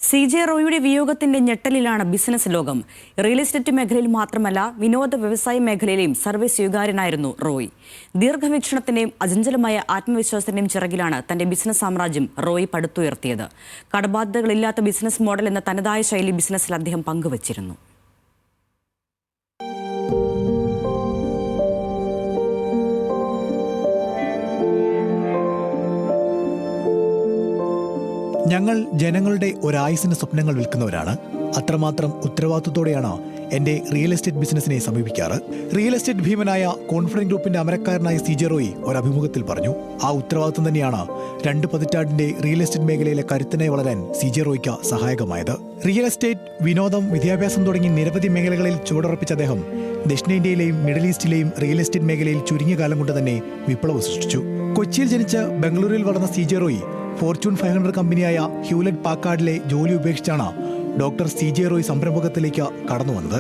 സി.ജെ. റോയിയുടെ വിയോഗത്തിന്റെ ഞെട്ടലിലാണ് business ലോകം. Real estate മേഖലയിൽ മാത്രമല്ല, വിനോദ വ്യവസായ മേഖലയിലെയും സർവ്വ സ്വീകാര്യനായിരുന്നു റോയ്. ദീർഘവീക്ഷണത്തിന്റെയും അചഞ്ചലമായ ആത്മവിശ്വാസത്തിന്റെയും ചിറകിലാണ് തന്റെ ബിസിനസ് സാമ്രാജ്യം റോയ് പടുത്തുയർത്തിയത്. കടബാധ്യതകളില്ലാത്ത ബിസിനസ് മോഡൽ എന്ന തനതായ ശൈലി ബിസിനസ്സിൽ അദ്ദേഹം പങ്കുവച്ചിരുന്നു. ഞങ്ങൾ ജനങ്ങളുടെ ഒരായുസിന് സ്വപ്നങ്ങൾ വിൽക്കുന്നവരാണ്. അത്രമാത്രം ഉത്തരവാദിത്വത്തോടെയാണ് എന്റെ റിയൽ എസ്റ്റേറ്റ് ബിസിനസിനെ സമീപിക്കാറ്. റിയൽ എസ്റ്റേറ്റ് ഭീമനായ കോൺഫിഡന്റ് ഗ്രൂപ്പിന്റെ അമരക്കാരനായ സി.ജെ. റോയ് ഒരു അഭിമുഖത്തിൽ പറഞ്ഞു. ആ ഉത്തരവാദിത്വം തന്നെയാണ് 2 പതിറ്റാണ്ടിന്റെ റിയൽ എസ്റ്റേറ്റ് മേഖലയിലെ കരുത്തനായി വളരാൻ സി.ജെ. റോയ്ക്ക് സഹായകമായത്. റിയൽ എസ്റ്റേറ്റ്, വിനോദം, വിദ്യാഭ്യാസം തുടങ്ങി നിരവധി മേഖലകളിൽ ചുവടുറപ്പിച്ച അദ്ദേഹം ദക്ഷിണേന്ത്യയിലെയും മിഡിൽ ഈസ്റ്റിലെയും റിയൽ എസ്റ്റേറ്റ് മേഖലയിൽ ചുരുങ്ങിയ കാലം കൊണ്ട് തന്നെ വിപ്ലവം സൃഷ്ടിച്ചു. കൊച്ചിയിൽ ജനിച്ച് ബംഗളൂരുവിൽ വളർന്ന സി.ജെ. റോയ് ഫോർച്യൂൺ 500 കമ്പനിയായ ഹ്യൂലറ്റ് പാക്കാർഡിലെ ജോലി ഉപേക്ഷിച്ചാണ് ഡോക്ടർ സി.ജെ. റോയ് സംരംഭകത്തിലേക്ക് കടന്നു വന്നത്.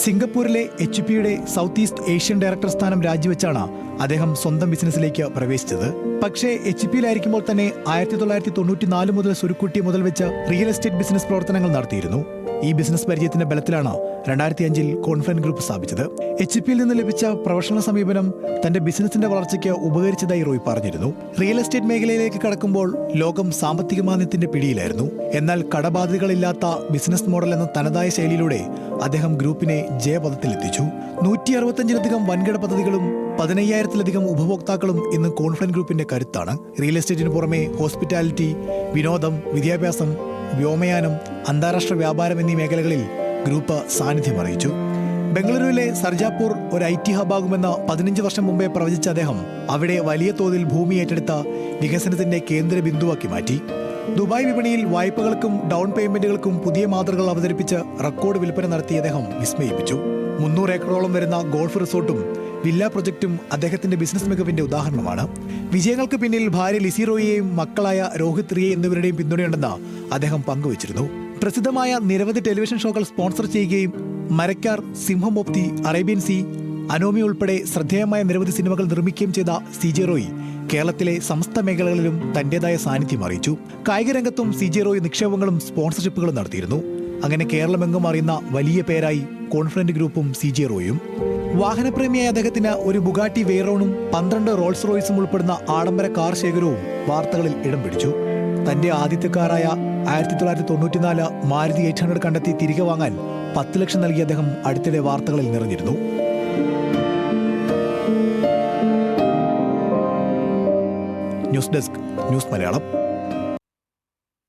സിംഗപ്പൂരിലെ HP-യുടെ സൗത്ത് ഈസ്റ്റ് ഏഷ്യൻ ഡയറക്ടർ സ്ഥാനം രാജിവെച്ചാണ് അദ്ദേഹം സ്വന്തം ബിസിനസ്സിലേക്ക് പ്രവേശിച്ചത്. പക്ഷേ HP-യിലായിരിക്കുമ്പോൾ തന്നെ 1994 മുതൽ സ്വരുക്കുട്ടി മുതൽ വെച്ച് റിയൽ എസ്റ്റേറ്റ് ബിസിനസ് പ്രവർത്തനങ്ങൾ നടത്തിയിരുന്നു. ഈ ബിസിനസ് പരിചയത്തിന്റെ ബലത്തിലാണ് 2005-ൽ കോൺഫിഡന്റ് ഗ്രൂപ്പ് സ്ഥാപിച്ചത്. HP-യിൽ നിന്ന് ലഭിച്ച പ്രൊഫഷണൽ സമീപനം തന്റെ ബിസിനസിന്റെ വളർച്ചയ്ക്ക് ഉപകരിച്ചതായി റോയ് പറഞ്ഞിരുന്നു. റിയൽ എസ്റ്റേറ്റ് മേഖലയിലേക്ക് കടക്കുമ്പോൾ ലോകം സാമ്പത്തിക മാന്ദ്യത്തിന്റെ പിടിയിലായിരുന്നു. എന്നാൽ കടബാധ്യതകളില്ലാത്ത ബിസിനസ് മോഡൽ എന്ന തനതായ ശൈലിയിലൂടെ അദ്ദേഹം ഗ്രൂപ്പിനെ ജയപഥത്തിലെത്തിച്ചു. 165-ലധികം വൻകിട പദ്ധതികളും 15,000-ലധികം ഉപഭോക്താക്കളും ഇന്ന് കോൺഫിഡന്റ് ഗ്രൂപ്പിന്റെ കരുത്താണ്. റിയൽ എസ്റ്റേറ്റിന് പുറമെ ഹോസ്പിറ്റാലിറ്റി, വിനോദം, വിദ്യാഭ്യാസം, വ്യോമയാനം, അന്താരാഷ്ട്ര വ്യാപാരം എന്നീ മേഖലകളിൽ ഗ്രൂപ്പ് സാന്നിധ്യം അറിയിച്ചു. ബംഗളൂരുവിലെ സർജാപൂർ ഒരു IT ഹബാകുമെന്ന് 15 വർഷം മുമ്പേ പ്രവചിച്ച അദ്ദേഹം അവിടെ വലിയ തോതിൽ ഭൂമി ഏറ്റെടുത്ത വികസനത്തിന്റെ കേന്ദ്ര ബിന്ദുവാക്കി മാറ്റി. ദുബായ് വിപണിയിൽ വായ്പകൾക്കും ഡൗൺ പേയ്മെന്റുകൾക്കും പുതിയ മാതൃകകൾ അവതരിപ്പിച്ച് റെക്കോർഡ് വിൽപ്പന നടത്തിയ അദ്ദേഹം വിസ്മയിപ്പിച്ചു. 300 ഏക്കറോളം വരുന്ന ഗോൾഫ് റിസോർട്ടും വില്ല പ്രൊജക്റ്റും അദ്ദേഹത്തിന്റെ ബിസിനസ് മികവിന്റെ ഉദാഹരണമാണ്. വിജയങ്ങൾക്ക് പിന്നിൽ ഭാര്യ ലിസി റോയിയെയും മക്കളായ രോഹിത് റിയെ എന്നിവരുടെയും പിന്തുണയുണ്ടെന്ന് അദ്ദേഹം പങ്കുവച്ചിരുന്നു. പ്രസിദ്ധമായ നിരവധി ടെലിവിഷൻ ഷോകൾ സ്പോൺസർ ചെയ്യുകയും മരക്കാർ, സിംഹമോപ്തി, അറേബ്യൻ സീ, അനോമി ഉൾപ്പെടെ ശ്രദ്ധേയമായ നിരവധി സിനിമകൾ നിർമ്മിക്കുകയും ചെയ്ത സി.ജെ. റോയ് കേരളത്തിലെ സമസ്ത മേഖലകളിലും തന്റേതായ സാന്നിധ്യം അറിയിച്ചു. കായിക രംഗത്തും സി.ജെ. റോയ് നിക്ഷേപങ്ങളും സ്പോൺസർഷിപ്പുകളും നടത്തിയിരുന്നു. അങ്ങനെ കേരളമെങ്ങും അറിയുന്ന വലിയ പേരായി കോൺഫിഡന്റ് ഗ്രൂപ്പും സി.ജെ. റോയും. വാഹനപ്രേമിയായ അദ്ദേഹത്തിന് ഒരു ബുഗാട്ടി വെയ്റോണും 12 റോൾസ് റോയ്സും ഉൾപ്പെടുന്ന ആഡംബര കാർ ശേഖരവും വാർത്തകളിൽ ഇടം പിടിച്ചു. തന്റെ ആദ്യത്തെ കാറായ 1994 മാരുതി 800 കണ്ടെത്തി തിരികെ വാങ്ങാൻ 10 ലക്ഷം നൽകി അദ്ദേഹം അടുത്തിടെ വാർത്തകളിൽ നിറഞ്ഞിരുന്നു. News desk, news Malayalam.